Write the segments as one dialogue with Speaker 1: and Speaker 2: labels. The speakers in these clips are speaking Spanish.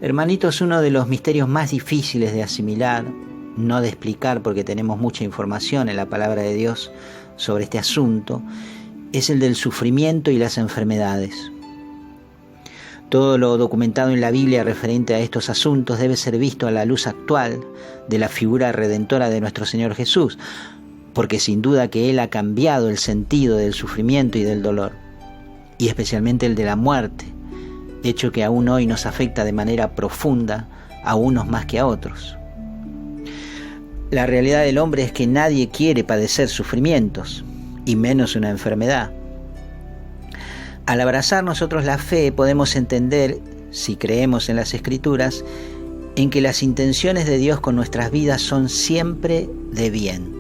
Speaker 1: Hermanitos, uno de los misterios más difíciles de asimilar, no de explicar porque tenemos mucha información en la palabra de Dios sobre este asunto, es el del sufrimiento y las enfermedades. Todo lo documentado en la Biblia referente a estos asuntos debe ser visto a la luz actual de la figura redentora de nuestro Señor Jesús, porque sin duda que Él ha cambiado el sentido del sufrimiento y del dolor, y especialmente el de la muerte, hecho que aún hoy nos afecta de manera profunda a unos más que a otros. La realidad del hombre es que nadie quiere padecer sufrimientos, y menos una enfermedad. Al abrazar nosotros la fe podemos entender, si creemos en las Escrituras, en que las intenciones de Dios con nuestras vidas son siempre de bien.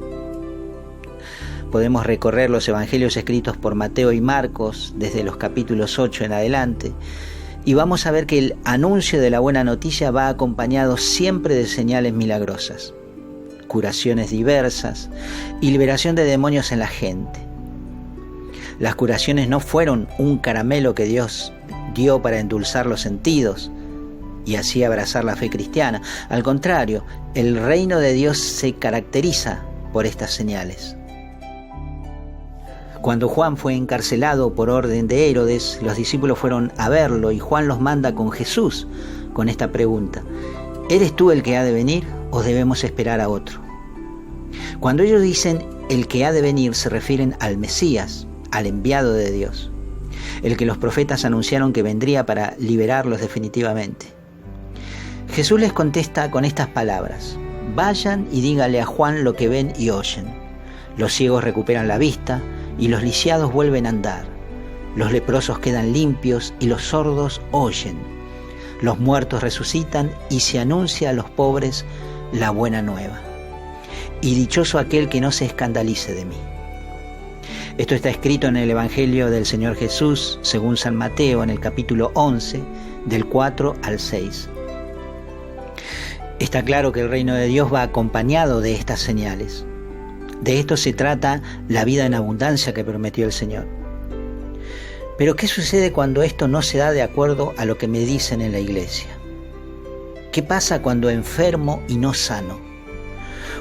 Speaker 1: Podemos recorrer los evangelios escritos por Mateo y Marcos desde los capítulos 8 en adelante y vamos a ver que el anuncio de la buena noticia va acompañado siempre de señales milagrosas, curaciones diversas y liberación de demonios en la gente. Las curaciones no fueron un caramelo que Dios dio para endulzar los sentidos y así abrazar la fe cristiana. Al contrario, el reino de Dios se caracteriza por estas señales. Cuando Juan fue encarcelado por orden de Herodes, los discípulos fueron a verlo y Juan los manda con Jesús con esta pregunta: ¿eres tú el que ha de venir o debemos esperar a otro? Cuando ellos dicen el que ha de venir se refieren al Mesías, al enviado de Dios, el que los profetas anunciaron que vendría para liberarlos definitivamente. Jesús les contesta con estas palabras: vayan y díganle a Juan lo que ven y oyen. Los ciegos recuperan la vista y los lisiados vuelven a andar. Los leprosos quedan limpios y los sordos oyen. Los muertos resucitan y se anuncia a los pobres la buena nueva. Y dichoso aquel que no se escandalice de mí. Esto está escrito en el Evangelio del Señor Jesús, según San Mateo, en el capítulo 11, del 4 al 6. Está claro que el reino de Dios va acompañado de estas señales. De esto se trata la vida en abundancia que prometió el Señor. Pero ¿qué sucede cuando esto no se da de acuerdo a lo que me dicen en la iglesia? ¿Qué pasa cuando enfermo y no sano?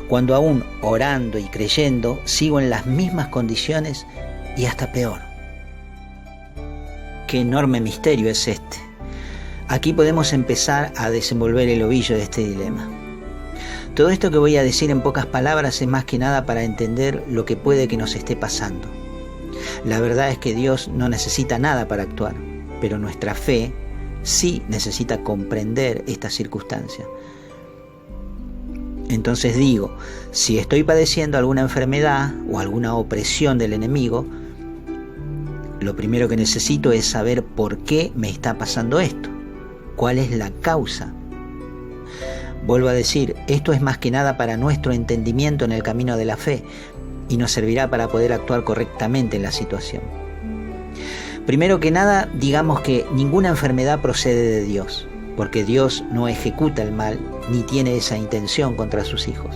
Speaker 1: Cuando aún orando y creyendo sigo en las mismas condiciones y hasta peor. Qué enorme misterio es este. Aquí podemos empezar a desenvolver el ovillo de este dilema. Todo esto que voy a decir en pocas palabras es más que nada para entender lo que puede que nos esté pasando. La verdad es que Dios no necesita nada para actuar, pero nuestra fe sí necesita comprender esta circunstancia. Entonces digo, si estoy padeciendo alguna enfermedad o alguna opresión del enemigo, lo primero que necesito es saber por qué me está pasando esto, cuál es la causa. Vuelvo a decir, esto es más que nada para nuestro entendimiento en el camino de la fe y nos servirá para poder actuar correctamente en la situación. Primero que nada, digamos que ninguna enfermedad procede de Dios, porque Dios no ejecuta el mal ni tiene esa intención contra sus hijos.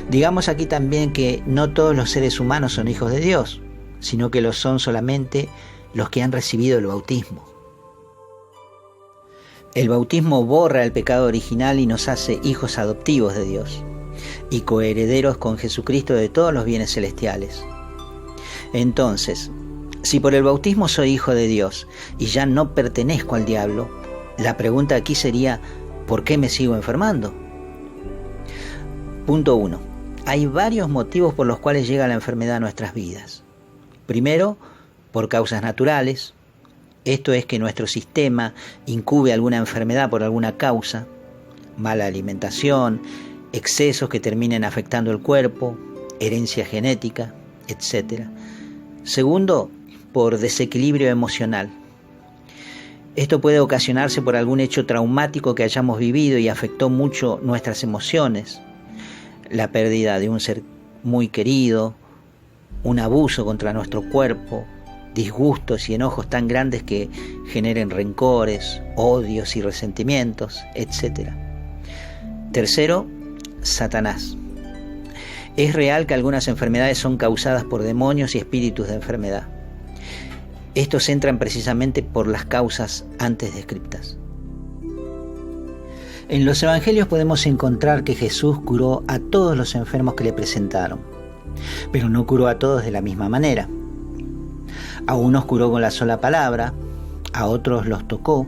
Speaker 1: Digamos aquí también que no todos los seres humanos son hijos de Dios, sino que lo son solamente los que han recibido el bautismo. El bautismo borra el pecado original y nos hace hijos adoptivos de Dios y coherederos con Jesucristo de todos los bienes celestiales. Entonces, si por el bautismo soy hijo de Dios y ya no pertenezco al diablo, la pregunta aquí sería, ¿por qué me sigo enfermando? Punto 1. Hay varios motivos por los cuales llega la enfermedad a nuestras vidas. Primero, por causas naturales. Esto es que nuestro sistema incube alguna enfermedad por alguna causa, mala alimentación, excesos que terminen afectando el cuerpo, herencia genética, etc. Segundo, por desequilibrio emocional. Esto puede ocasionarse por algún hecho traumático que hayamos vivido y afectó mucho nuestras emociones, la pérdida de un ser muy querido, un abuso contra nuestro cuerpo, disgustos y enojos tan grandes que generen rencores, odios y resentimientos, etc. Tercero, Satanás. Es real que algunas enfermedades son causadas por demonios y espíritus de enfermedad. Estos entran precisamente por las causas antes descritas. En los evangelios podemos encontrar que Jesús curó a todos los enfermos que le presentaron, pero no curó a todos de la misma manera. A unos curó con la sola palabra, a otros los tocó,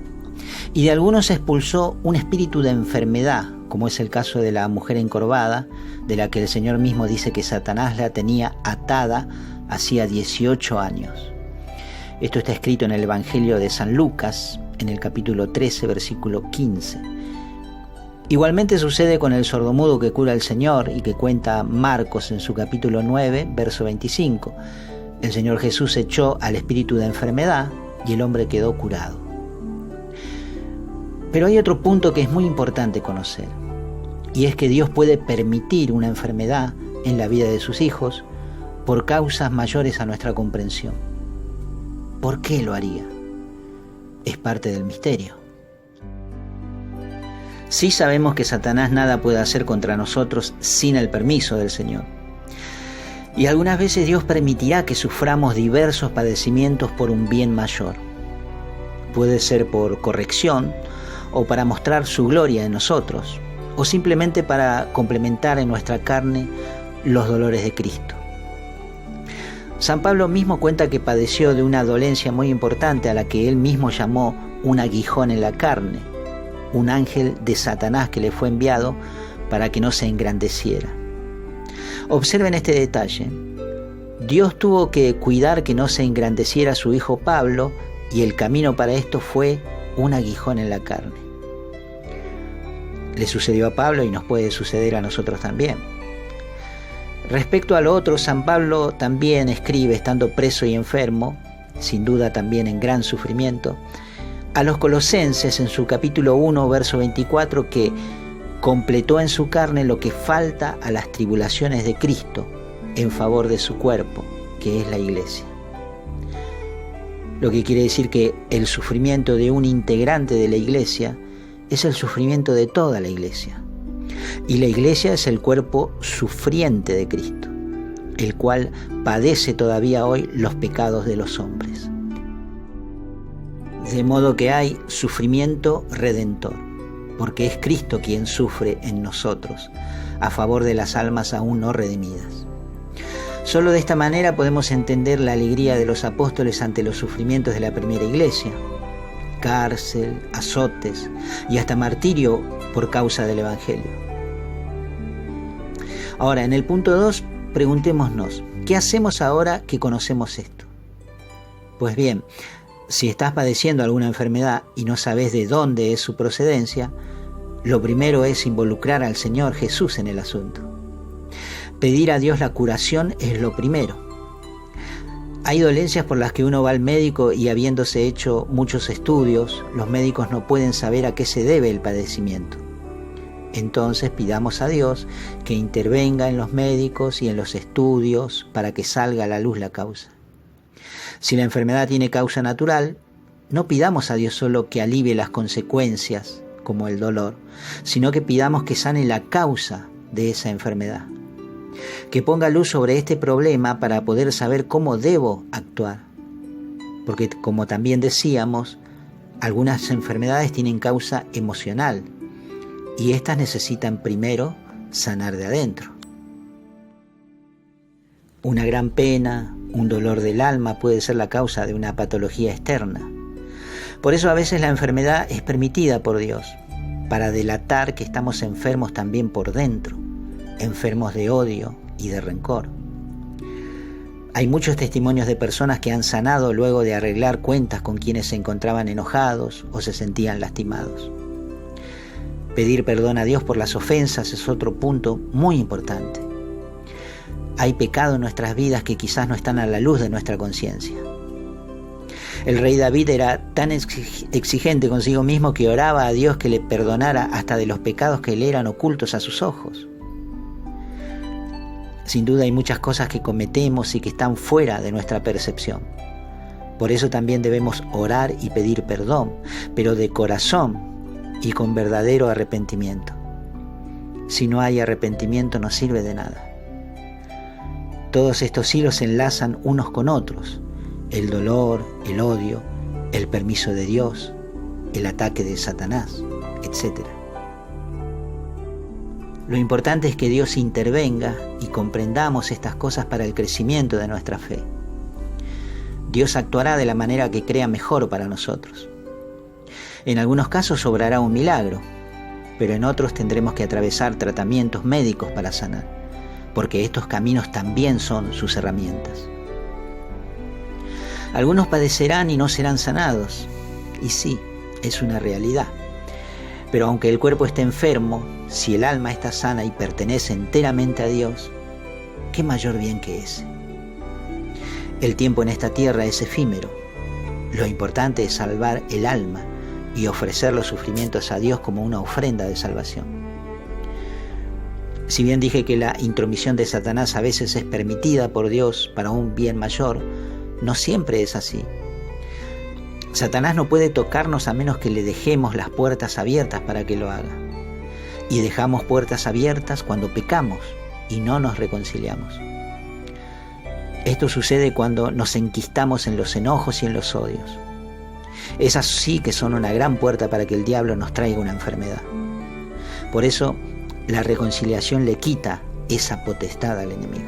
Speaker 1: y de algunos expulsó un espíritu de enfermedad, como es el caso de la mujer encorvada, de la que el Señor mismo dice que Satanás la tenía atada hacía 18 años. Esto está escrito en el Evangelio de San Lucas, en el capítulo 13, versículo 15. Igualmente sucede con el sordomudo que cura el Señor y que cuenta Marcos en su capítulo 9, verso 25. El Señor Jesús echó al espíritu de enfermedad y el hombre quedó curado. Pero hay otro punto que es muy importante conocer, y es que Dios puede permitir una enfermedad en la vida de sus hijos por causas mayores a nuestra comprensión. ¿Por qué lo haría? Es parte del misterio. Sí sabemos que Satanás nada puede hacer contra nosotros sin el permiso del Señor. Y algunas veces Dios permitirá que suframos diversos padecimientos por un bien mayor. Puede ser por corrección o para mostrar su gloria en nosotros, o simplemente para complementar en nuestra carne los dolores de Cristo. San Pablo mismo cuenta que padeció de una dolencia muy importante a la que él mismo llamó un aguijón en la carne, un ángel de Satanás que le fue enviado para que no se engrandeciera. Observen este detalle. Dios tuvo que cuidar que no se engrandeciera su hijo Pablo, y el camino para esto fue un aguijón en la carne. Le sucedió a Pablo y nos puede suceder a nosotros también. Respecto a lo otro, San Pablo también escribe, estando preso y enfermo, sin duda también en gran sufrimiento, a los Colosenses en su capítulo 1, verso 24, que completó en su carne lo que falta a las tribulaciones de Cristo en favor de su cuerpo, que es la Iglesia. Lo que quiere decir que el sufrimiento de un integrante de la Iglesia es el sufrimiento de toda la Iglesia. Y la Iglesia es el cuerpo sufriente de Cristo, el cual padece todavía hoy los pecados de los hombres. De modo que hay sufrimiento redentor, porque es Cristo quien sufre en nosotros, a favor de las almas aún no redimidas. Solo de esta manera podemos entender la alegría de los apóstoles ante los sufrimientos de la primera iglesia: cárcel, azotes y hasta martirio por causa del Evangelio. Ahora, en el punto 2, preguntémonos, ¿qué hacemos ahora que conocemos esto? Pues bien, si estás padeciendo alguna enfermedad y no sabes de dónde es su procedencia, lo primero es involucrar al Señor Jesús en el asunto. Pedir a Dios la curación es lo primero. Hay dolencias por las que uno va al médico y, habiéndose hecho muchos estudios, los médicos no pueden saber a qué se debe el padecimiento. Entonces pidamos a Dios que intervenga en los médicos y en los estudios para que salga a la luz la causa. Si la enfermedad tiene causa natural, no pidamos a Dios solo que alivie las consecuencias, como el dolor, sino que pidamos que sane la causa de esa enfermedad, que ponga luz sobre este problema para poder saber cómo debo actuar. Porque, como también decíamos, algunas enfermedades tienen causa emocional y estas necesitan primero sanar de adentro. Una gran pena, un dolor del alma puede ser la causa de una patología externa. Por eso a veces la enfermedad es permitida por Dios, para delatar que estamos enfermos también por dentro, enfermos de odio y de rencor. Hay muchos testimonios de personas que han sanado luego de arreglar cuentas con quienes se encontraban enojados o se sentían lastimados. Pedir perdón a Dios por las ofensas es otro punto muy importante. Hay pecado en nuestras vidas que quizás no están a la luz de nuestra conciencia. El rey David era tan exigente consigo mismo que oraba a Dios que le perdonara hasta de los pecados que le eran ocultos a sus ojos. Sin duda hay muchas cosas que cometemos y que están fuera de nuestra percepción. Por eso también debemos orar y pedir perdón, pero de corazón y con verdadero arrepentimiento. Si no hay arrepentimiento, no sirve de nada. Todos estos hilos se enlazan unos con otros: el dolor, el odio, el permiso de Dios, el ataque de Satanás, etc. Lo importante es que Dios intervenga y comprendamos estas cosas para el crecimiento de nuestra fe. Dios actuará de la manera que crea mejor para nosotros. En algunos casos obrará un milagro, pero en otros tendremos que atravesar tratamientos médicos para sanar, porque estos caminos también son sus herramientas. Algunos padecerán y no serán sanados, y sí, es una realidad. Pero aunque el cuerpo esté enfermo, si el alma está sana y pertenece enteramente a Dios, ¿qué mayor bien que ese? El tiempo en esta tierra es efímero. Lo importante es salvar el alma y ofrecer los sufrimientos a Dios como una ofrenda de salvación. Si bien dije que la intromisión de Satanás a veces es permitida por Dios para un bien mayor, no siempre es así. Satanás no puede tocarnos a menos que le dejemos las puertas abiertas para que lo haga. Y dejamos puertas abiertas cuando pecamos y no nos reconciliamos. Esto sucede cuando nos enquistamos en los enojos y en los odios. Esas sí que son una gran puerta para que el diablo nos traiga una enfermedad. Por eso, la reconciliación le quita esa potestad al enemigo.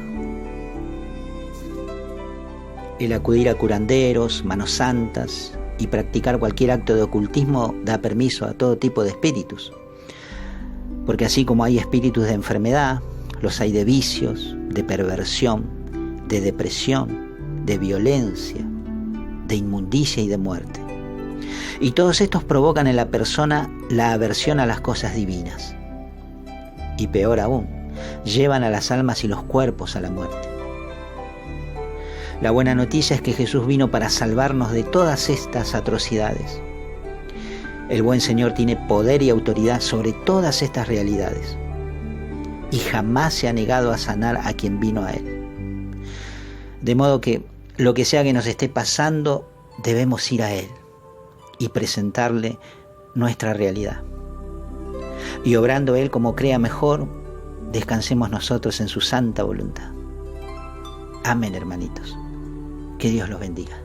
Speaker 1: El acudir a curanderos, manos santas y practicar cualquier acto de ocultismo da permiso a todo tipo de espíritus. Porque así como hay espíritus de enfermedad, los hay de vicios, de perversión, de depresión, de violencia, de inmundicia y de muerte. Y todos estos provocan en la persona la aversión a las cosas divinas. Y peor aún, llevan a las almas y los cuerpos a la muerte. La buena noticia es que Jesús vino para salvarnos de todas estas atrocidades. El buen Señor tiene poder y autoridad sobre todas estas realidades y jamás se ha negado a sanar a quien vino a Él. De modo que lo que sea que nos esté pasando, debemos ir a Él y presentarle nuestra realidad. Y obrando Él como crea mejor, descansemos nosotros en su santa voluntad. Amén, hermanitos. Que Dios los bendiga.